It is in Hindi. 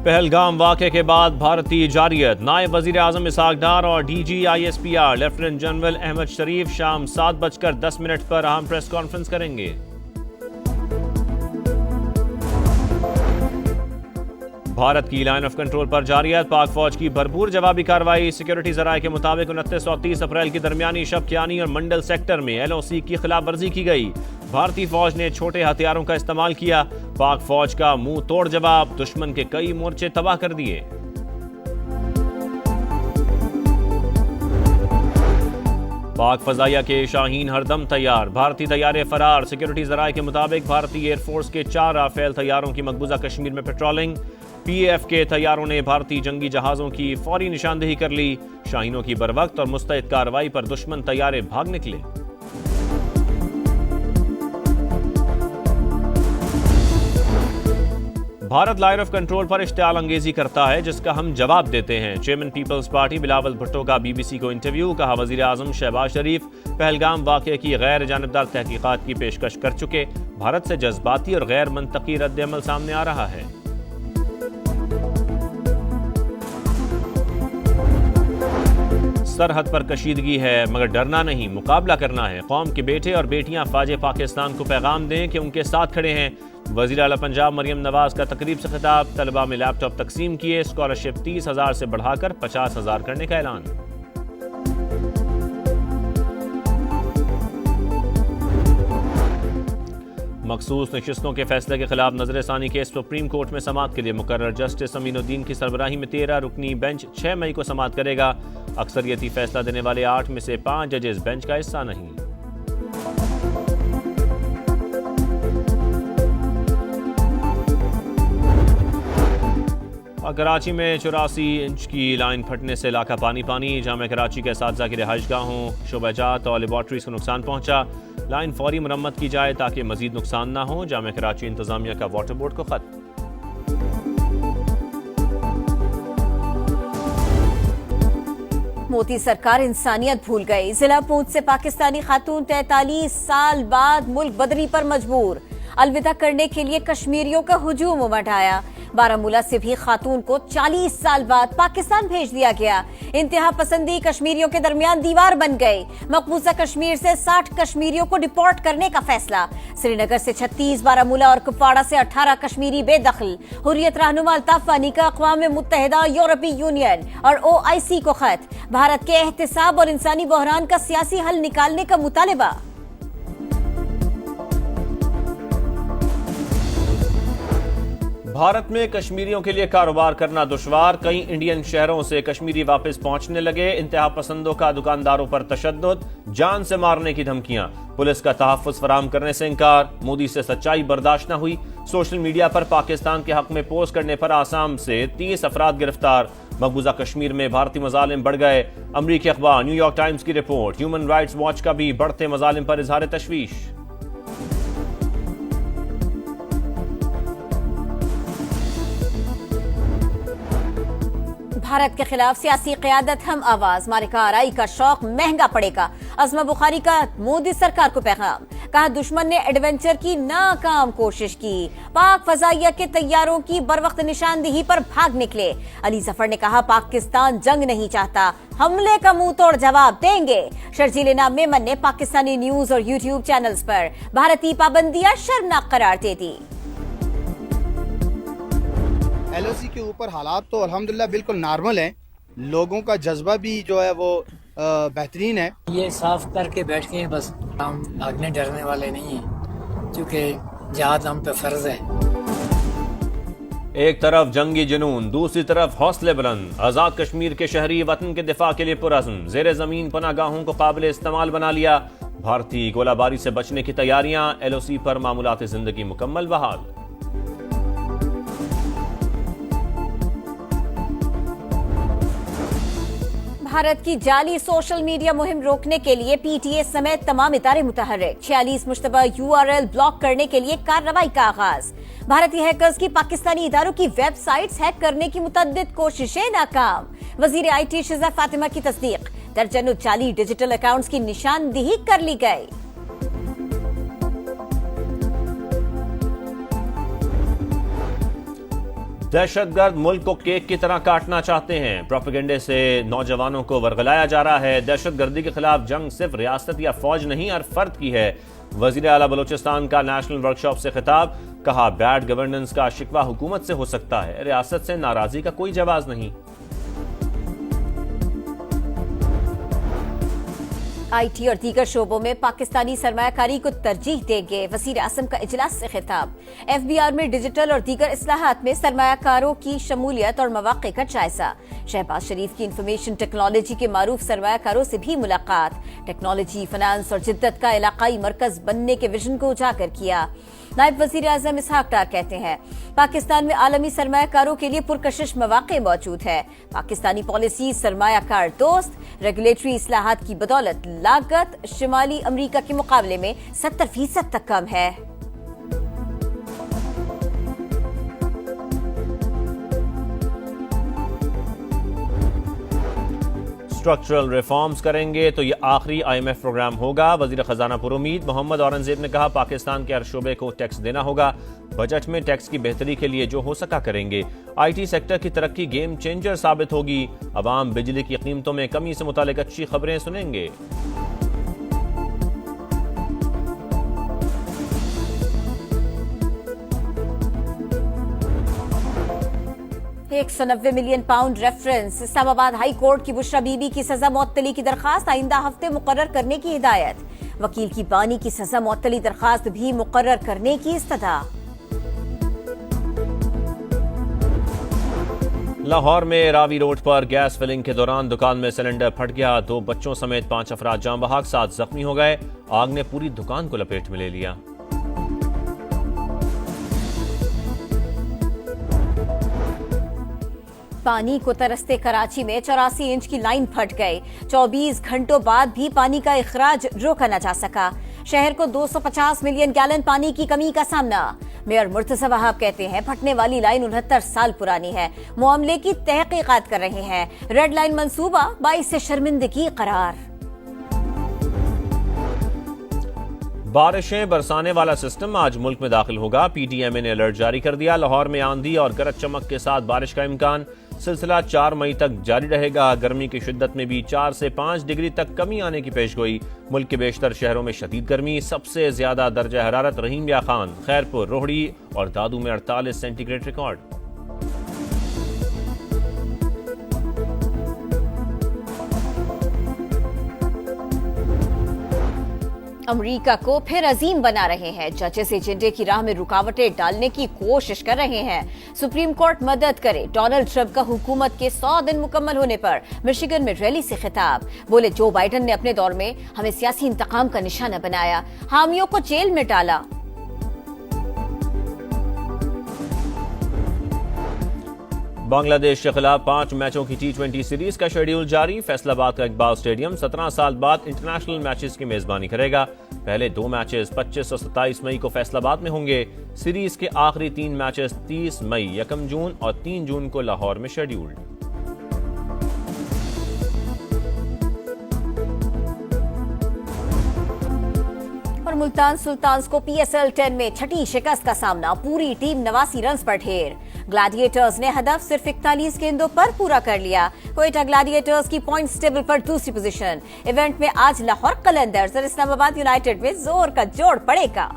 पहलगाम वाक़े के बाद भारतीय जारियत, नायब वज़ीर आज़म इसहाक डार और DGISPR लेफ्टिनेंट जनरल अहमद शरीफ शाम 7:10 पर अहम प्रेस कॉन्फ्रेंस करेंगे। भारत की लाइन ऑफ कंट्रोल पर जारियत, पाक फौज की भरपूर जवाबी कार्रवाई। सिक्योरिटी जराये के मुताबिक 29 और 30 अप्रैल की दरमियानी शब कियानी और मंडल सेक्टर में LOC की खिलाफ वर्जी की गई। भारतीय फौज ने छोटे हथियारों का इस्तेमाल किया। पाक फौज का मुंह तोड़ जवाब, दुश्मन के कई मोर्चे तबाह कर दिए। पाक फजाइया के शाहीन हरदम तैयार, भारतीय तैयारे फरार। सिक्योरिटी जराये के मुताबिक भारतीय एयरफोर्स के 4 राफेल तैयारों की मकबूजा कश्मीर में पेट्रोलिंग। PAF के तैयारों ने भारतीय जंगी जहाजों की फौरी निशानदेही कर ली। शाहीनों की बरवक्त और मुस्तैद कार्रवाई पर दुश्मन तैयारे भाग निकले। भारत लाइन ऑफ कंट्रोल पर इश्तियाल अंगेजी करता है, जिसका हम जवाब देते हैं। Chairman people's party Bilawal Bhutto का BBC को इंटरव्यू, कहा वजीर आजम शहबाज शरीफ पहलगाम वाक़े की गैर जानिबदार तहकीकात की पेशकश कर चुके। भारत से जज्बाती और गैर मंतकी रद्द-ए-अमल सामने आ रहा है। सरहद पर कशीदगी है मगर डरना नहीं, मुकाबला करना है। कौम के बेटे और बेटियां फाजे पाकिस्तान को पैगाम दें कि उनके साथ खड़े हैं। वज़ीर आला पंजाब मरियम नवाज का तकरीब से खिताब, तलबा में लैपटॉप तकसीम किए। स्कॉलरशिप 30,000 से बढ़ाकर 50,000 करने का ऐलान। मखसूस नशिस्तों के फैसले के खिलाफ नजरसानी केस सुप्रीम कोर्ट में समाअत के लिए मुकर्रर जस्टिस अमीनुद्दीन की सरबराही में 13 रुकनी बेंच 6 मई को समाअत करेगा। अक्सरियती फैसला देने वाले 8 में से 5 जजेस बेंच का हिस्सा नहीं। कराची में 84 इंच की लाइन फटने से इलाका पानी पानी। जामिया कराची के असातिज़ा की रिहाइशगाहों, शोबाजात और लेबॉर्ट्रीज को नुकसान पहुंचा। लाइन फौरी मरम्मत की जाए ताकि मजीद नुकसान ना हो। जामिया कराची इंतजामिया का वाटर बोर्ड को खत। मोदी सरकार इंसानियत भूल गई। जिला पूंछ से पाकिस्तानी खातून 43 साल बाद मुल्क बदरी पर मजबूर। अलविदा करने के लिए कश्मीरियों का हुजूम उमड़ आया। बारामूला से भी खातून को 40 साल बाद पाकिस्तान भेज दिया गया। इंतहा पसंदी कश्मीरियों के दरमियान दीवार बन गई। मकबूजा कश्मीर से 60 कश्मीरियों को डिपोर्ट करने का फैसला। श्रीनगर से 36, बारामूला और कुपवाड़ा से 18 कश्मीरी बेदखल। हुर्रियत रहनुमा अल्ताफ वानी का अक़वाम मुत्तहिदा, यूरोपीय यूनियन और OIC को खत। भारत के एहतिसाब और इंसानी बहरान का सियासी हल निकालने का मुतालिबा। भारत में कश्मीरियों के लिए कारोबार करना दुश्वार। कई इंडियन शहरों से कश्मीरी वापस पहुंचने लगे। इंतहा पसंदों का दुकानदारों पर तशद्दुद, जान से मारने की धमकियां। पुलिस का तहफ़्फ़ुज़ फराहम करने से इनकार। मोदी से सच्चाई बर्दाश्त न हुई। सोशल मीडिया पर पाकिस्तान के हक में पोस्ट करने पर आसाम से 30 अफराद गिरफ्तार। मकबूजा कश्मीर में भारतीय मजालिम बढ़ गए। अमरीकी अखबार न्यूयॉर्क टाइम्स की रिपोर्ट। ह्यूमन राइट्स वॉच का भी बढ़ते मजालिम पर इजहार तशवीश। भारत के खिलाफ सियासी क़यादत हम आवाज, मारिका आराई का शौक महंगा पड़ेगा। अज़मा बुखारी का मोदी सरकार को पैगाम, कहा दुश्मन ने एडवेंचर की नाकाम कोशिश की। पाक फजाइया के तैयारों की बरवक्त निशानदेही पर भाग निकले। अली जफर ने कहा पाकिस्तान जंग नहीं चाहता, हमले का मुंह तोड़ जवाब देंगे। शर्जील नाम मेमन ने पाकिस्तानी न्यूज और यूट्यूब चैनल्स पर भारतीय पाबंदियां शर्मनाक करार दे दी। LOC के ऊपर हालात तो अल्हम्दुलिल्लाह बिल्कुल नॉर्मल हैं। लोगों का जज्बा भी जो है वो बेहतरीन है। ये साफ करके बैठ के बस, हम भागने डरने वाले नहीं हैं, क्योंकि जिहाद हम पे फर्ज है। एक तरफ जंगी जुनून, दूसरी तरफ हौसले बुलंद। आजाद कश्मीर के शहरी वतन के दिफा के लिए पुरअज़्म। जेर जमीन पनागाहों को काबिल इस्तेमाल बना लिया। भारतीय गोलाबारी से बचने की तैयारियां। LOC पर मामूलात जिंदगी मुकम्मल बहाल। भारत की जाली सोशल मीडिया मुहिम रोकने के लिए PTA समेत तमाम इदारे मुतहर्रिक। 46 मुश्तबा URL ब्लॉक करने के लिए कार्रवाई का आगाज। भारतीय हैकर्स की पाकिस्तानी इदारों की वेबसाइट्स हैक करने की मुतअद्दिद कोशिशें नाकाम। वजीर IT शिजा फातिमा की तस्दीक, दर्जनों जाली डिजिटल अकाउंट्स की निशानदेही कर ली गई। दहशतगर्द मुल्क को केक की तरह काटना चाहते हैं। प्रोपेगेंडे से नौजवानों को वर्गलाया जा रहा है। दहशतगर्दी के खिलाफ जंग सिर्फ रियासत या फौज नहीं, हर फर्द की है। वजीर आला बलूचिस्तान का नेशनल वर्कशॉप से खिताब, कहा बैड गवर्नेंस का शिकवा हुकूमत से हो सकता है, रियासत से नाराजगी का कोई जवाब नहीं। आईटी और दीगर शोबों में पाकिस्तानी सरमायाकारी को तरजीह देंगे, वजीर आजम का इजलास से खिताब। एफबीआर में डिजिटल और दीगर इस्लाहात में सरमायाकारों की शमूलियत और मौक़े का जायजा। शहबाज शरीफ की इंफॉर्मेशन टेक्नोलॉजी के मारूफ सरमायाकारों से भी मुलाकात। टेक्नोलॉजी, फाइनेंस और जिद्दत का इलाकाई मरकज बनने के विजन को उजागर किया। नायब वजीर आजम इसहाक डार कहते हैं, पाकिस्तान में आलमी सरमायाकारों के लिए पुरकशिश मौक़े मौजूद है। पाकिस्तानी पॉलिसी सरमायाकार दोस्त, रेगुलेटरी इस्लाहात की बदौलत लागत शिमाली अमरीका के मुकाबले में 70% तक कम है। स्ट्रक्चरल रिफॉर्म्स करेंगे तो ये आखिरी IMF प्रोग्राम होगा। वजीर खजाना पुरुमीद मोहम्मद औरंगजेब ने कहा, पाकिस्तान के हर शोबे को टैक्स देना होगा। बजट में टैक्स की बेहतरी के लिए जो हो सका करेंगे। IT सेक्टर की तरक्की गेम चेंजर साबित होगी। अवाम बिजली की कीमतों में कमी से मुतालिक अच्छी खबरें सुनेंगे। 190 million pound reference. Islamabad high court की बुशरा बीबी की सजा मुअत्तली की दरखास्त आइंदा हफ्ते मुकर्रर करने की हिदायत। वकील की बानी की सजा मुअत्तली दरखास्त भी मुकर्रर करने की इस्तदा। लाहौर में रावी रोड पर गैस फिलिंग के दौरान दुकान में सिलेंडर फट गया। 2 बच्चों समेत 5 अफराद जान बहक, 7 जख्मी हो गए। आग ने पूरी दुकान को लपेट में ले लिया। पानी को तरसते कराची में 84 इंच की लाइन फट गई। 24 घंटों बाद भी पानी का इखराज रोका न जा सका। शहर को 250 मिलियन गैलन पानी की कमी का सामना। मेयर मुर्तजा वहाब कहते हैं, फटने वाली लाइन 69 साल पुरानी है। मामले की तहकीकात कर रहे हैं। रेड लाइन मंसूबा 22 से शर्मिंदगी करार। बारिशें बरसाने वाला सिस्टम आज मुल्क में दाखिल होगा। PTMA ने अलर्ट जारी कर दिया। लाहौर में आंधी और गरज चमक के साथ बारिश का इम्कान। सिलसिला 4 मई तक जारी रहेगा। गर्मी की शिद्दत में भी 4 से 5 डिग्री तक कमी आने की पेशगोई। मुल्क के बेशतर शहरों में शदीद गर्मी। सबसे ज्यादा दर्जा हरारत रहीम या खान, खैरपुर, रोहड़ी और दादू में 48 सेंटीग्रेड रिकॉर्ड। अमेरिका को फिर अजीम बना रहे हैं। जजेस एजेंडे की राह में रुकावटें डालने की कोशिश कर रहे हैं। सुप्रीम कोर्ट मदद करे। डोनाल्ड ट्रंप का हुकूमत के 100 दिन मुकम्मल होने पर मिशिगन में रैली से खिताब। बोले, जो बाइडन ने अपने दौर में हमें सियासी इंतकाम का निशाना बनाया, हामियों को जेल में डाला। बांग्लादेश के खिलाफ 5 मैचों की T20 सीरीज का शेड्यूल जारी। फैसलाबाद का इकबाल स्टेडियम 17 साल बाद इंटरनेशनल मैचेस की मेजबानी करेगा। पहले 2 मैचेस 25 और 27 मई को फैसलाबाद में होंगे। सीरीज के आखिरी 3 मैचेस 30 मई, 1 जून और 3 जून को लाहौर में शेड्यूल्ड। और मुल्तान सुल्तान्स को PSL 10 में छठी शिकस्त का सामना। पूरी टीम 89 रन पर ढेर। ग्लैडिएटर्स ने हदफ सिर्फ 41 गेंदों पर पूरा कर लिया। क्वेटा ग्लैडिएटर्स की पॉइंट्स टेबल पर दूसरी पोजीशन। इवेंट में आज लाहौर कलंदर्स और इस्लामाबाद यूनाइटेड में जोर का जोड़ पड़ेगा।